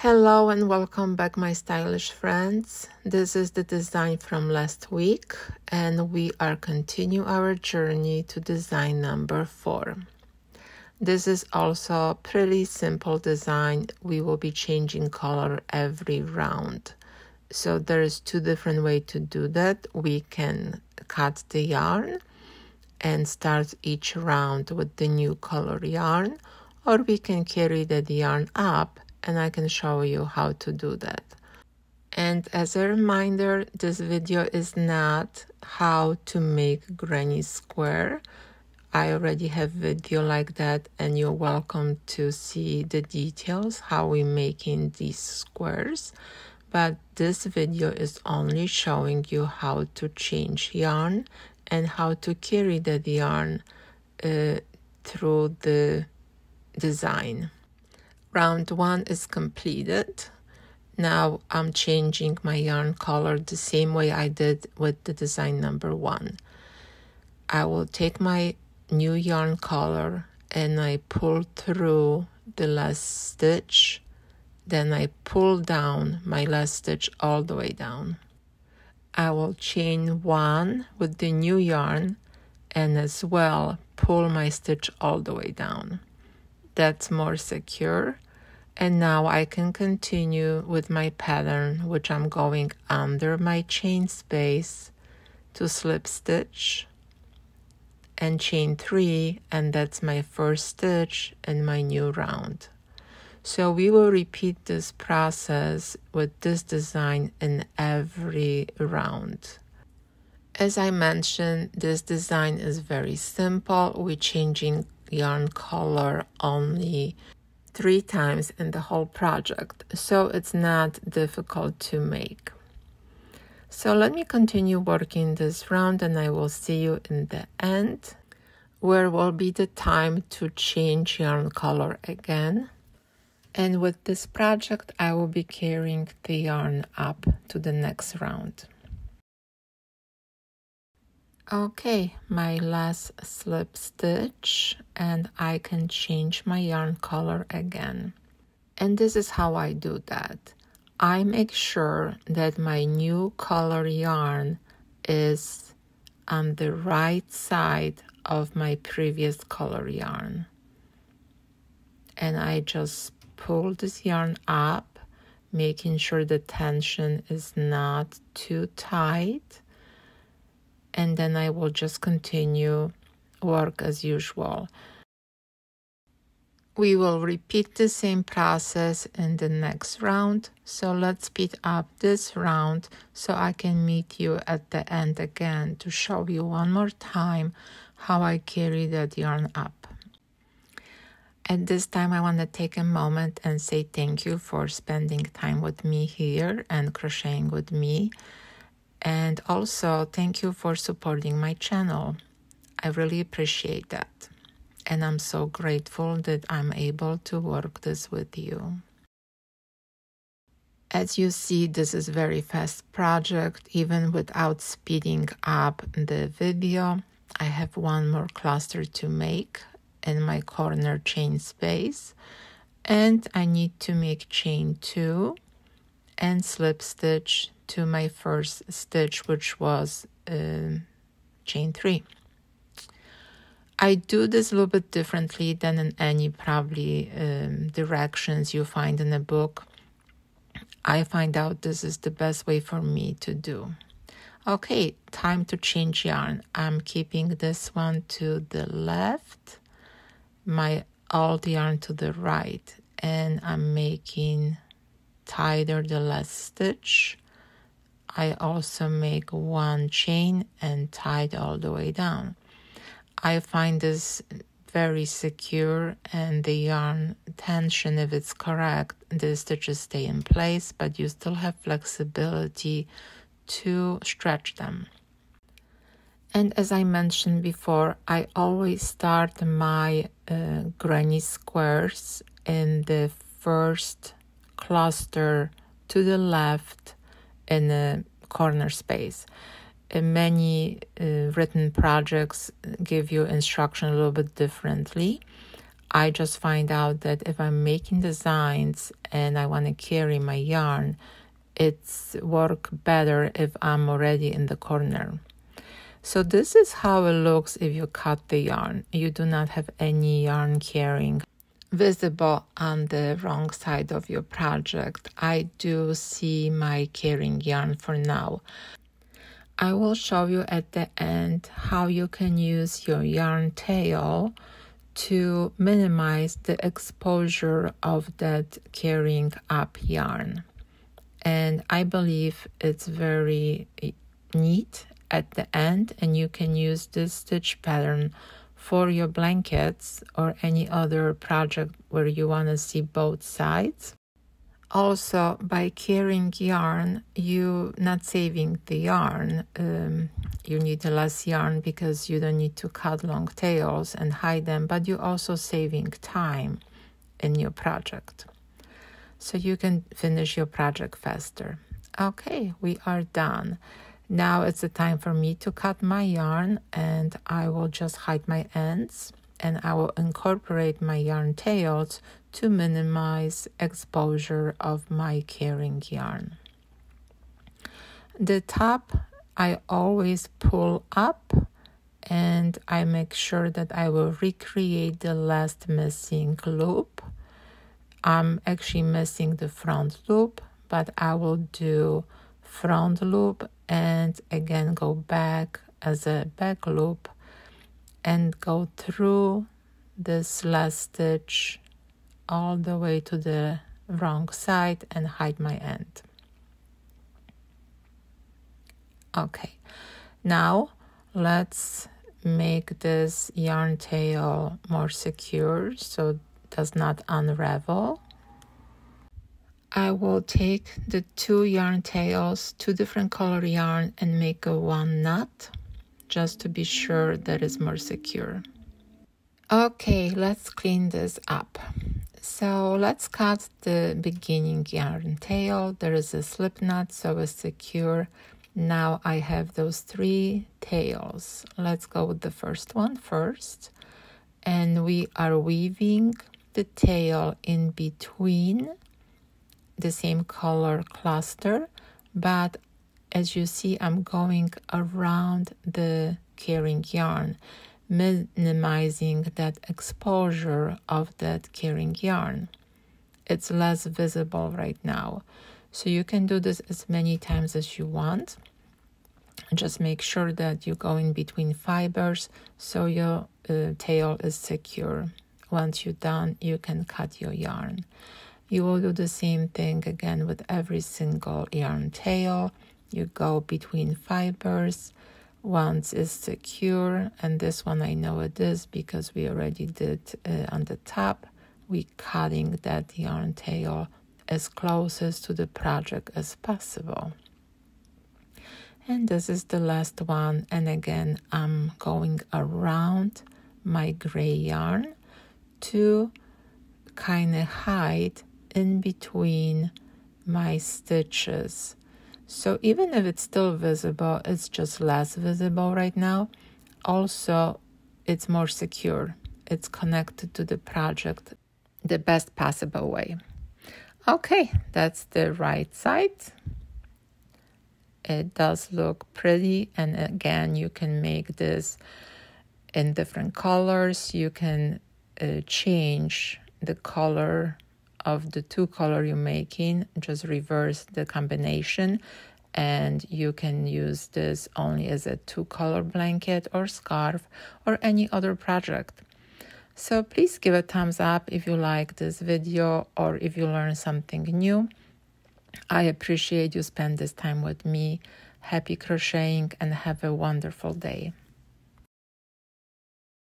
Hello and welcome back, my stylish friends. This is the design from last week and we are continue our journey to design number 4. This is also a pretty simple design. We will be changing color every round. So there's 2 different ways to do that. We can cut the yarn and start each round with the new color yarn, or we can carry that yarn up and I can show you how to do that. And as a reminder, this video is not how to make granny square. I already have video like that and you're welcome to see the details how we making these squares. But this video is only showing you how to change yarn and how to carry that yarn through the design. Round 1 is completed. Now I'm changing my yarn color the same way I did with the design number 1. I will take my new yarn color and I pull through the last stitch. Then I pull down my last stitch all the way down. I will chain 1 with the new yarn and as well pull my stitch all the way down. That's more secure. And now I can continue with my pattern, which I'm going under my chain space to slip stitch and chain 3, and that's my first stitch in my new round. So we will repeat this process with this design in every round. As I mentioned, this design is very simple. We're changing yarn color only 3 times in the whole project, so it's not difficult to make. So let me continue working this round and I will see you in the end, where will be the time to change yarn color again. And with this project, I will be carrying the yarn up to the next round. Okay, my last slip stitch and I can change my yarn color again. And this is how I do that. I make sure that my new color yarn is on the right side of my previous color yarn. And I just pull this yarn up, making sure the tension is not too tight. And then I will just continue work as usual. We will repeat the same process in the next round. So let's speed up this round so I can meet you at the end again to show you one more time how I carry that yarn up. At this time, I want to take a moment and say thank you for spending time with me here and crocheting with me. And also, thank you for supporting my channel. I really appreciate that. And I'm so grateful that I'm able to work this with you. As you see, this is a very fast project. Even without speeding up the video, I have one more cluster to make in my corner chain space. And I need to make chain 2 and slip stitch to my first stitch, which was chain 3. I do this a little bit differently than in any probably directions you find in a book. I find out this is the best way for me to do. Okay, time to change yarn. I'm keeping this one to the left, my old yarn to the right, and I'm making tighter the last stitch. I also make 1 chain and tie it all the way down. I find this very secure and the yarn tension, if it's correct, the stitches stay in place, but you still have flexibility to stretch them. And as I mentioned before, I always start my granny squares in the first cluster to the left in a corner space. Many written projects give you instruction a little bit differently. I just find out that if I'm making designs and I want to carry my yarn, it's work better if I'm already in the corner. So this is how it looks if you cut the yarn. You do not have any yarn carrying visible on the wrong side of your project. I do see my carrying yarn for now. I will show you at the end how you can use your yarn tail to minimize the exposure of that carrying up yarn. And I believe it's very neat at the end, and you can use this stitch pattern for your blankets or any other project where you want to see both sides. Also, by carrying yarn, you're not saving the yarn. You need less yarn because you don't need to cut long tails and hide them, but you're also saving time in your project. So you can finish your project faster. Okay, we are done. Now it's the time for me to cut my yarn, and I will just hide my ends, and I will incorporate my yarn tails to minimize exposure of my carrying yarn. The top I always pull up, and I make sure that I will recreate the last missing loop. I'm actually missing the front loop, but I will do front loop and again go back as a back loop and go through this last stitch all the way to the wrong side and hide my end. Okay, now let's make this yarn tail more secure so it does not unravel. I will take the two yarn tails, two different color yarn, and make a one knot just to be sure that it's more secure. Okay, let's clean this up. So let's cut the beginning yarn tail. There is a slip knot, so it's secure. Now I have those three tails. Let's go with the first one first. And we are weaving the tail in between the same color cluster, but as you see, I'm going around the carrying yarn, minimizing that exposure of that carrying yarn. It's less visible right now. So you can do this as many times as you want. Just make sure that you go in between fibers so your tail is secure. Once you're done, you can cut your yarn. You will do the same thing again with every single yarn tail. You go between fibers. Once it's secure, and this one I know it is because we already did on the top, we cutting that yarn tail as closest to the project as possible. And this is the last one, and again I'm going around my gray yarn to kind of hide in between my stitches. So even if it's still visible, it's just less visible right now. Also, it's more secure. It's connected to the project the best possible way. Okay, that's the right side. It does look pretty, and again, you can make this in different colors. You can change the color of the two color you're making, just reverse the combination, and you can use this only as a two color blanket or scarf or any other project. So please give a thumbs up if you like this video or if you learned something new. I appreciate you spend this time with me. Happy crocheting and have a wonderful day.